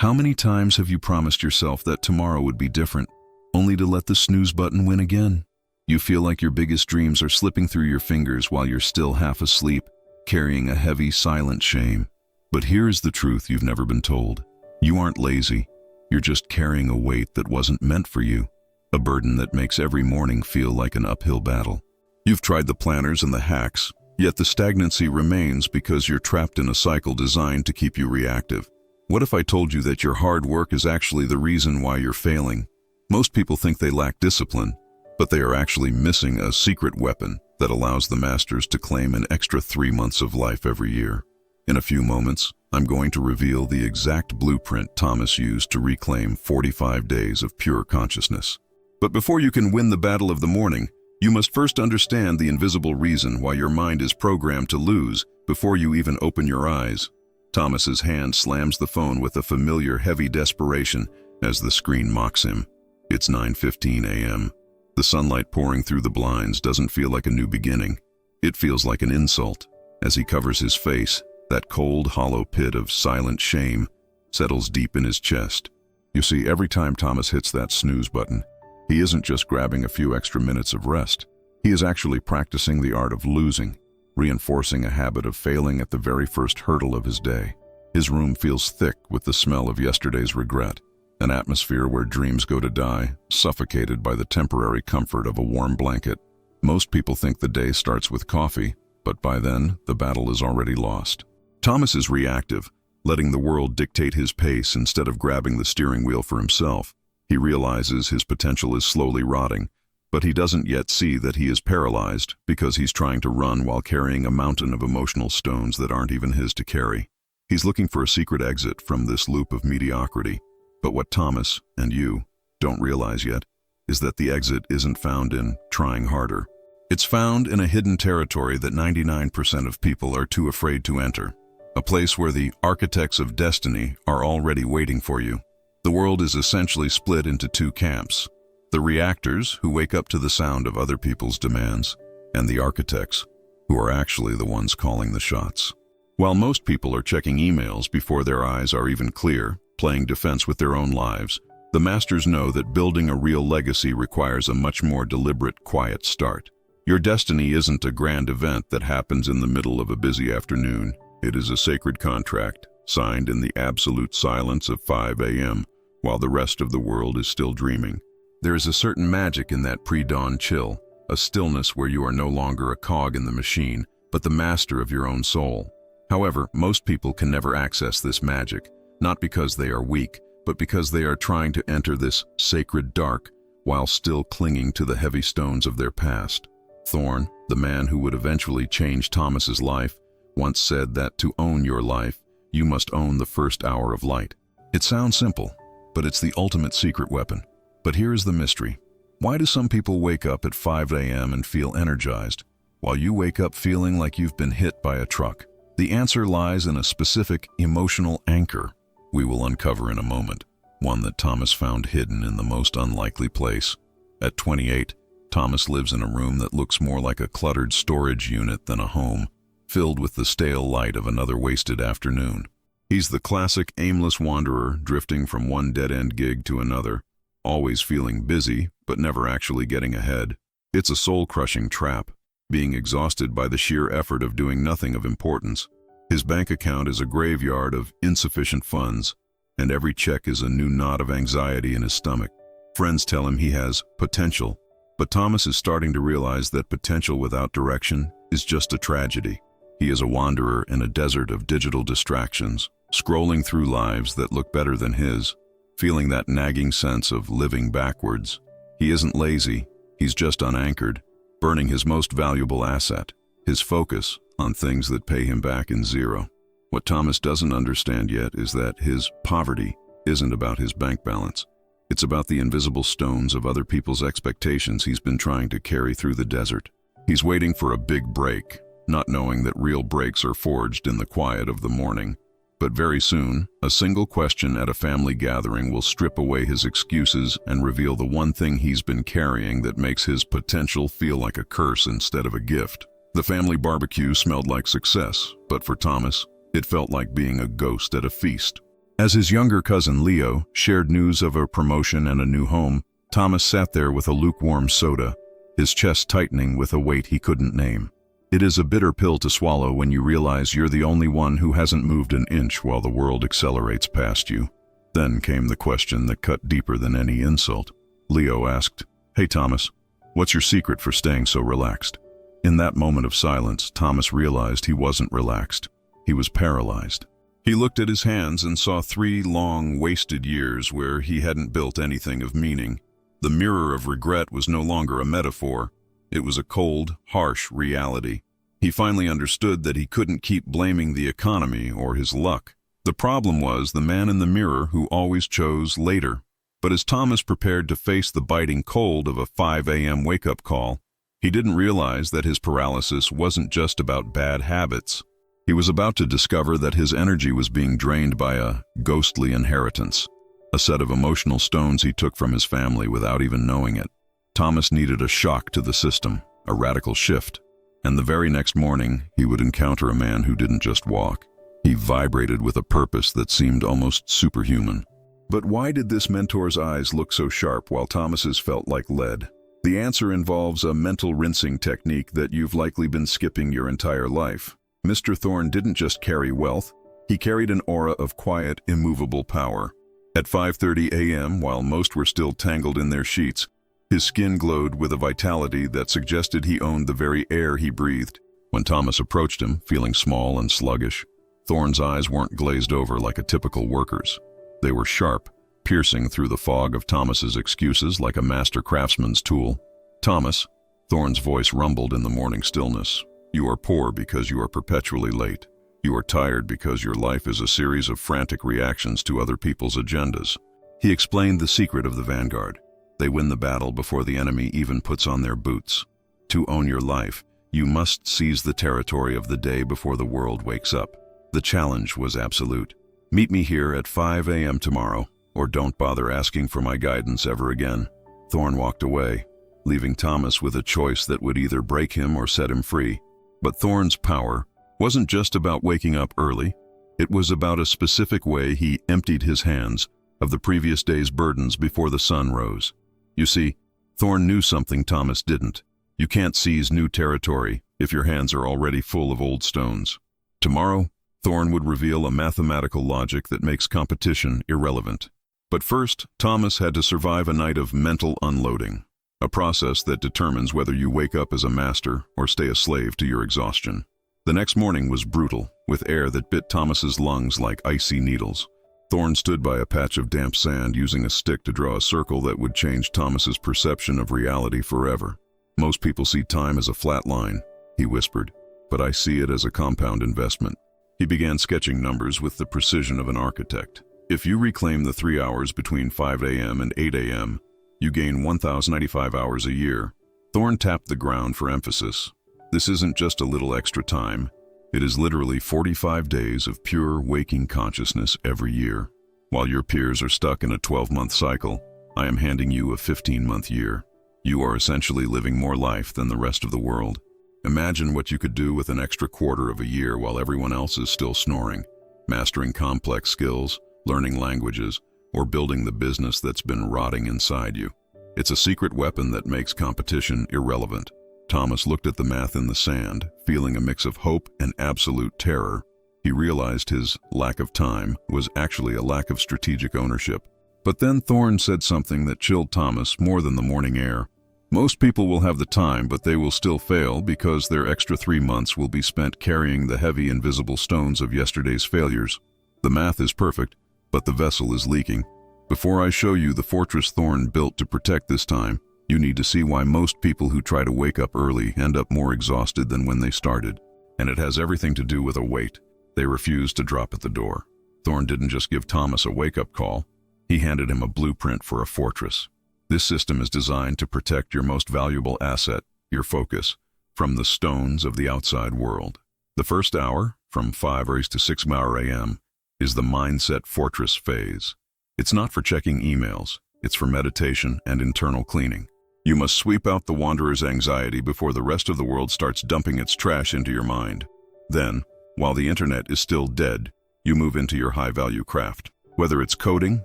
How many times have you promised yourself that tomorrow would be different, only to let the snooze button win again? You feel like your biggest dreams are slipping through your fingers while you're still half asleep, carrying a heavy, silent shame. But here's the truth you've never been told. You aren't lazy. You're just carrying a weight that wasn't meant for you, a burden that makes every morning feel like an uphill battle. You've tried the planners and the hacks, yet the stagnancy remains because you're trapped in a cycle designed to keep you reactive. What if I told you that your hard work is actually the reason why you're failing? Most people think they lack discipline, but they are actually missing a secret weapon that allows the masters to claim an extra 3 months of life every year. In a few moments, I'm going to reveal the exact blueprint Thomas used to reclaim 45 days of pure consciousness. But before you can win the battle of the morning, you must first understand the invisible reason why your mind is programmed to lose before you even open your eyes. Thomas's hand slams the phone with a familiar heavy desperation as the screen mocks him. It's 9:15 a.m. The sunlight pouring through the blinds doesn't feel like a new beginning. It feels like an insult. As he covers his face, that cold, hollow pit of silent shame settles deep in his chest. You see, every time Thomas hits that snooze button, he isn't just grabbing a few extra minutes of rest. He is actually practicing the art of losing, reinforcing a habit of failing at the very first hurdle of his day. His room feels thick with the smell of yesterday's regret, an atmosphere where dreams go to die, suffocated by the temporary comfort of a warm blanket. Most people think the day starts with coffee, but by then, the battle is already lost. Thomas is reactive, letting the world dictate his pace instead of grabbing the steering wheel for himself. He realizes his potential is slowly rotting, but he doesn't yet see that he is paralyzed because he's trying to run while carrying a mountain of emotional stones that aren't even his to carry. He's looking for a secret exit from this loop of mediocrity. But what Thomas, and you, don't realize yet is that the exit isn't found in trying harder. It's found in a hidden territory that 99% of people are too afraid to enter, a place where the architects of destiny are already waiting for you. The world is essentially split into two camps: the reactors, who wake up to the sound of other people's demands, and the architects, who are actually the ones calling the shots. While most people are checking emails before their eyes are even clear, playing defense with their own lives, the masters know that building a real legacy requires a much more deliberate, quiet start. Your destiny isn't a grand event that happens in the middle of a busy afternoon. It is a sacred contract, signed in the absolute silence of 5 a.m., while the rest of the world is still dreaming. There is a certain magic in that pre-dawn chill, a stillness where you are no longer a cog in the machine, but the master of your own soul. However, most people can never access this magic, not because they are weak, but because they are trying to enter this sacred dark while still clinging to the heavy stones of their past. Thorne, the man who would eventually change Thomas's life, once said that to own your life, you must own the first hour of light. It sounds simple, but it's the ultimate secret weapon. But here is the mystery. Why do some people wake up at 5 a.m. and feel energized, while you wake up feeling like you've been hit by a truck? The answer lies in a specific emotional anchor we will uncover in a moment, one that Thomas found hidden in the most unlikely place. At 28, Thomas lives in a room that looks more like a cluttered storage unit than a home, filled with the stale light of another wasted afternoon. He's the classic aimless wanderer drifting from one dead-end gig to another, always feeling busy but never actually getting ahead. It's a soul-crushing trap, being exhausted by the sheer effort of doing nothing of importance. His bank account is a graveyard of insufficient funds, and every check is a new knot of anxiety in his stomach. Friends tell him he has potential, but Thomas is starting to realize that potential without direction is just a tragedy. He is a wanderer in a desert of digital distractions, scrolling through lives that look better than his, feeling that nagging sense of living backwards. He isn't lazy, he's just unanchored, burning his most valuable asset, his focus, on things that pay him back in zero. What Thomas doesn't understand yet is that his poverty isn't about his bank balance. It's about the invisible stones of other people's expectations he's been trying to carry through the desert. He's waiting for a big break, not knowing that real breaks are forged in the quiet of the morning. But very soon, a single question at a family gathering will strip away his excuses and reveal the one thing he's been carrying that makes his potential feel like a curse instead of a gift. The family barbecue smelled like success, but for Thomas, it felt like being a ghost at a feast. As his younger cousin Leo shared news of a promotion and a new home, Thomas sat there with a lukewarm soda, his chest tightening with a weight he couldn't name. It is a bitter pill to swallow when you realize you're the only one who hasn't moved an inch while the world accelerates past you. Then came the question that cut deeper than any insult. Leo asked, "Hey Thomas, what's your secret for staying so relaxed?" In that moment of silence, Thomas realized he wasn't relaxed. He was paralyzed. He looked at his hands and saw 3 long, wasted years where he hadn't built anything of meaning. The mirror of regret was no longer a metaphor. It was a cold, harsh reality. He finally understood that he couldn't keep blaming the economy or his luck. The problem was the man in the mirror who always chose later. But as Thomas prepared to face the biting cold of a 5 a.m. wake-up call, he didn't realize that his paralysis wasn't just about bad habits. He was about to discover that his energy was being drained by a ghostly inheritance, a set of emotional stones he took from his family without even knowing it. Thomas needed a shock to the system, a radical shift, and the very next morning he would encounter a man who didn't just walk. He vibrated with a purpose that seemed almost superhuman. But why did this mentor's eyes look so sharp while Thomas's felt like lead? The answer involves a mental rinsing technique that you've likely been skipping your entire life. Mr. Thorne didn't just carry wealth, he carried an aura of quiet, immovable power. At 5:30 a.m., while most were still tangled in their sheets, his skin glowed with a vitality that suggested he owned the very air he breathed. When Thomas approached him, feeling small and sluggish, Thorne's eyes weren't glazed over like a typical worker's. They were sharp, piercing through the fog of Thomas's excuses like a master craftsman's tool. "Thomas," Thorne's voice rumbled in the morning stillness, "you are poor because you are perpetually late. You are tired because your life is a series of frantic reactions to other people's agendas." He explained the secret of the vanguard. They win the battle before the enemy even puts on their boots. To own your life, you must seize the territory of the day before the world wakes up. The challenge was absolute. "Meet me here at 5 a.m. tomorrow, or don't bother asking for my guidance ever again." Thorne walked away, leaving Thomas with a choice that would either break him or set him free. But Thorne's power wasn't just about waking up early. It was about a specific way he emptied his hands of the previous day's burdens before the sun rose. You see, Thorne knew something Thomas didn't. You can't seize new territory if your hands are already full of old stones. Tomorrow, Thorne would reveal a mathematical logic that makes competition irrelevant. But first, Thomas had to survive a night of mental unloading, a process that determines whether you wake up as a master or stay a slave to your exhaustion. The next morning was brutal, with air that bit Thomas's lungs like icy needles. Thorne stood by a patch of damp sand using a stick to draw a circle that would change Thomas's perception of reality forever. "Most people see time as a flat line," he whispered, "but I see it as a compound investment." He began sketching numbers with the precision of an architect. If you reclaim the 3 hours between 5 a.m. and 8 a.m., you gain 1,095 hours a year. Thorne tapped the ground for emphasis. This isn't just a little extra time. It is literally 45 days of pure waking consciousness every year. While your peers are stuck in a 12-month cycle, I am handing you a 15-month year. You are essentially living more life than the rest of the world. Imagine what you could do with an extra quarter of a year while everyone else is still snoring, mastering complex skills, learning languages, or building the business that's been rotting inside you. It's a secret weapon that makes competition irrelevant. Thomas looked at the math in the sand, feeling a mix of hope and absolute terror. He realized his lack of time was actually a lack of strategic ownership. But then Thorne said something that chilled Thomas more than the morning air. "Most people will have the time, but they will still fail because their extra 3 months will be spent carrying the heavy invisible stones of yesterday's failures. The math is perfect, but the vessel is leaking. Before I show you the fortress Thorne built to protect this time, you need to see why most people who try to wake up early end up more exhausted than when they started. And it has everything to do with a weight they refuse to drop at the door." Thorne didn't just give Thomas a wake-up call. He handed him a blueprint for a fortress. This system is designed to protect your most valuable asset, your focus, from the stones of the outside world. The first hour, from 5 to 6 a.m., is the mindset fortress phase. It's not for checking emails. It's for meditation and internal cleaning. You must sweep out the wanderer's anxiety before the rest of the world starts dumping its trash into your mind. Then, while the internet is still dead, you move into your high-value craft. Whether it's coding,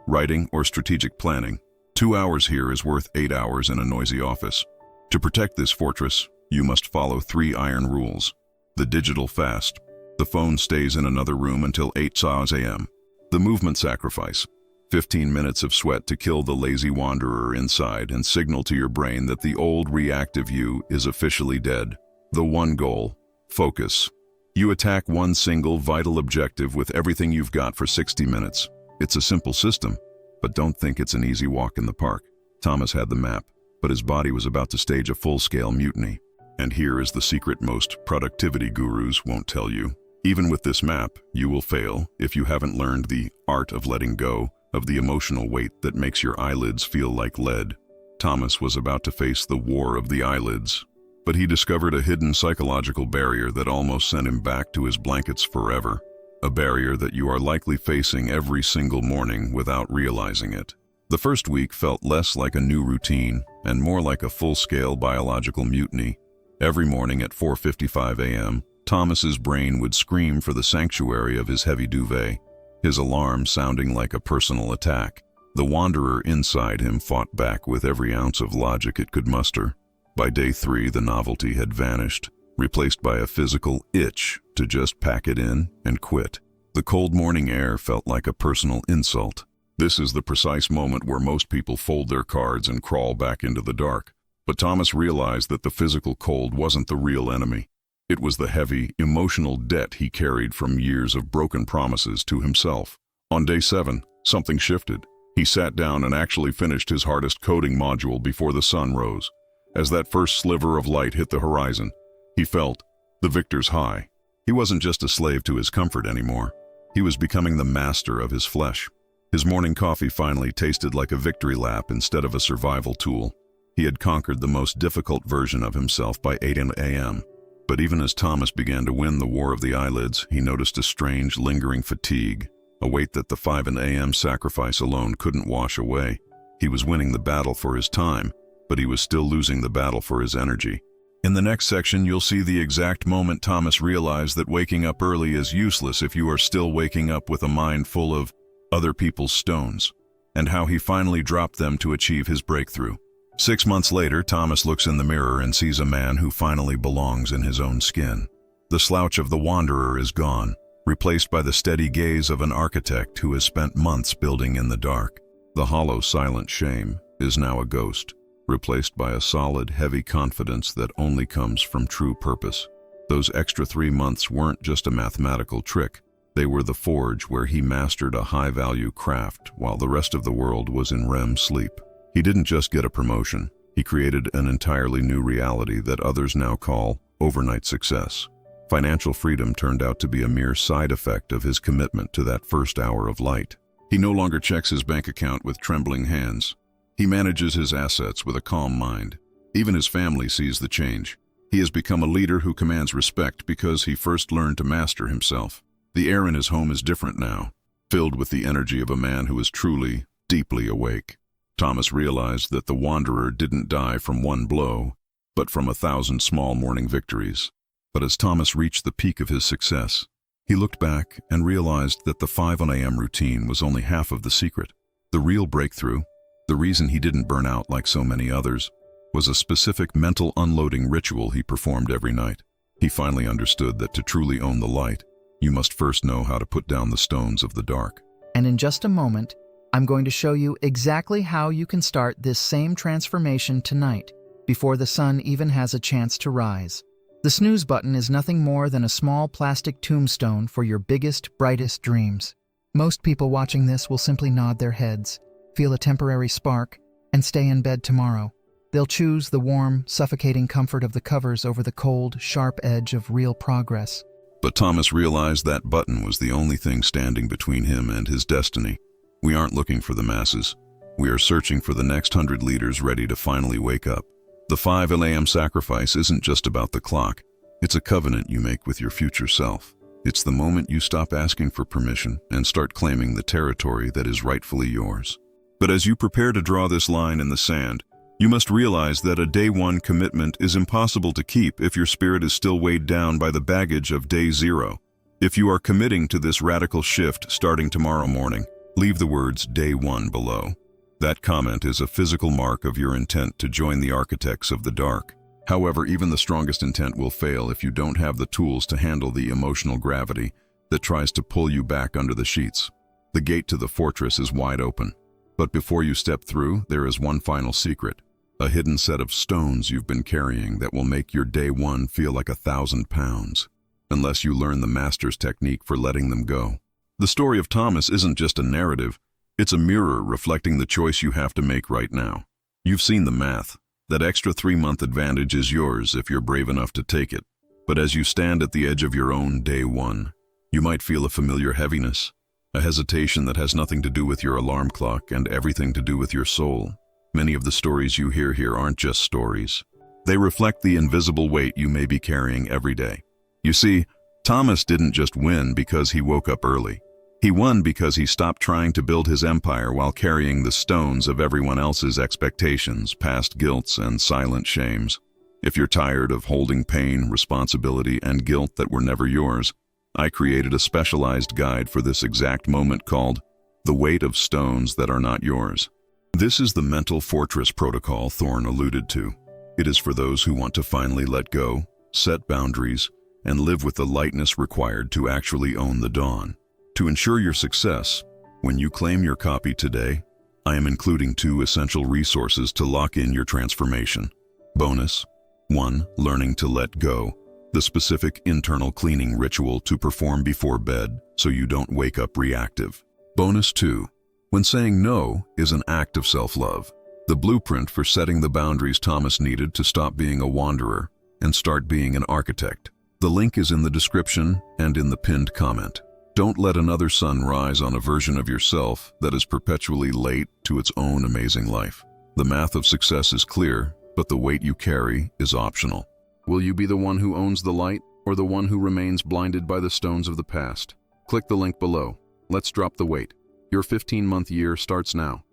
writing, or strategic planning, 2 hours here is worth 8 hours in a noisy office. To protect this fortress, you must follow 3 iron rules. The digital fast. The phone stays in another room until 8 a.m. The movement sacrifice. 15 minutes of sweat to kill the lazy wanderer inside and signal to your brain that the old reactive you is officially dead. The one goal. Focus. You attack one single vital objective with everything you've got for 60 minutes. It's a simple system, but don't think it's an easy walk in the park. Thomas had the map, but his body was about to stage a full-scale mutiny. And here is the secret most productivity gurus won't tell you. Even with this map, you will fail if you haven't learned the art of letting go of the emotional weight that makes your eyelids feel like lead. Thomas was about to face the war of the eyelids, but he discovered a hidden psychological barrier that almost sent him back to his blankets forever. A barrier that you are likely facing every single morning without realizing it. The first week felt less like a new routine and more like a full-scale biological mutiny. Every morning at 4:55 a.m., Thomas's brain would scream for the sanctuary of his heavy duvet, his alarm sounding like a personal attack. The wanderer inside him fought back with every ounce of logic it could muster. By day 3, the novelty had vanished, replaced by a physical itch to just pack it in and quit. The cold morning air felt like a personal insult. This is the precise moment where most people fold their cards and crawl back into the dark. But Thomas realized that the physical cold wasn't the real enemy. It was the heavy, emotional debt he carried from years of broken promises to himself. On day 7, something shifted. He sat down and actually finished his hardest coding module before the sun rose. As that first sliver of light hit the horizon, he felt the victor's high. He wasn't just a slave to his comfort anymore. He was becoming the master of his flesh. His morning coffee finally tasted like a victory lap instead of a survival tool. He had conquered the most difficult version of himself by 8 a.m. But even as Thomas began to win the war of the eyelids, he noticed a strange, lingering fatigue, a weight that the 5 a.m. sacrifice alone couldn't wash away. He was winning the battle for his time, but he was still losing the battle for his energy. In the next section, you'll see the exact moment Thomas realized that waking up early is useless if you are still waking up with a mind full of other people's stones, and how he finally dropped them to achieve his breakthrough. 6 months later, Thomas looks in the mirror and sees a man who finally belongs in his own skin. The slouch of the wanderer is gone, replaced by the steady gaze of an architect who has spent months building in the dark. The hollow, silent shame is now a ghost, replaced by a solid, heavy confidence that only comes from true purpose. Those extra 3 months weren't just a mathematical trick. They were the forge where he mastered a high-value craft while the rest of the world was in REM sleep. He didn't just get a promotion. He created an entirely new reality that others now call overnight success. Financial freedom turned out to be a mere side effect of his commitment to that first hour of light. He no longer checks his bank account with trembling hands. He manages his assets with a calm mind. Even his family sees the change. He has become a leader who commands respect because he first learned to master himself. The air in his home is different now, filled with the energy of a man who is truly, deeply awake. Thomas realized that the wanderer didn't die from one blow, but from 1,000 small morning victories. But as Thomas reached the peak of his success, he looked back and realized that the 5 a.m. routine was only half of the secret. The real breakthrough, the reason he didn't burn out like so many others, was a specific mental unloading ritual he performed every night. He finally understood that to truly own the light, you must first know how to put down the stones of the dark. And in just a moment, I'm going to show you exactly how you can start this same transformation tonight, before the sun even has a chance to rise. The snooze button is nothing more than a small plastic tombstone for your biggest, brightest dreams. Most people watching this will simply nod their heads, feel a temporary spark, and stay in bed tomorrow. They'll choose the warm, suffocating comfort of the covers over the cold, sharp edge of real progress. But Thomas realized that button was the only thing standing between him and his destiny. We aren't looking for the masses. We are searching for the next 100 leaders ready to finally wake up. The 5 a.m. sacrifice isn't just about the clock. It's a covenant you make with your future self. It's the moment you stop asking for permission and start claiming the territory that is rightfully yours. But as you prepare to draw this line in the sand, you must realize that a day 1 commitment is impossible to keep if your spirit is still weighed down by the baggage of day 0. If you are committing to this radical shift starting tomorrow morning, Leave the words Day 1 below. That comment is a physical mark of your intent to join the architects of the dark. However, even the strongest intent will fail if you don't have the tools to handle the emotional gravity that tries to pull you back under the sheets. The gate to the fortress is wide open. But before you step through, there is one final secret. A hidden set of stones you've been carrying that will make your Day 1 feel like 1,000 pounds, unless you learn the master's technique for letting them go. The story of Thomas isn't just a narrative, it's a mirror reflecting the choice you have to make right now. You've seen the math. That extra 3-month advantage is yours if you're brave enough to take it. But as you stand at the edge of your own Day 1, you might feel a familiar heaviness, a hesitation that has nothing to do with your alarm clock and everything to do with your soul. Many of the stories you hear here aren't just stories. They reflect the invisible weight you may be carrying every day. You see, Thomas didn't just win because he woke up early. He won because he stopped trying to build his empire while carrying the stones of everyone else's expectations, past guilts, and silent shames. If you're tired of holding pain, responsibility, and guilt that were never yours, I created a specialized guide for this exact moment called The Weight of Stones That Are Not Yours. This is the mental fortress protocol Thorne alluded to. It is for those who want to finally let go, set boundaries, and live with the lightness required to actually own the dawn. To ensure your success, when you claim your copy today, I am including 2 essential resources to lock in your transformation. Bonus 1. Learning to let go, the specific internal cleaning ritual to perform before bed so you don't wake up reactive. Bonus 2. When saying no is an act of self-love, the blueprint for setting the boundaries Thomas needed to stop being a wanderer and start being an architect. The link is in the description and in the pinned comment. Don't let another sun rise on a version of yourself that is perpetually late to its own amazing life. The math of success is clear, but the weight you carry is optional. Will you be the one who owns the light or the one who remains blinded by the stones of the past? Click the link below. Let's drop the weight. Your 15-month year starts now.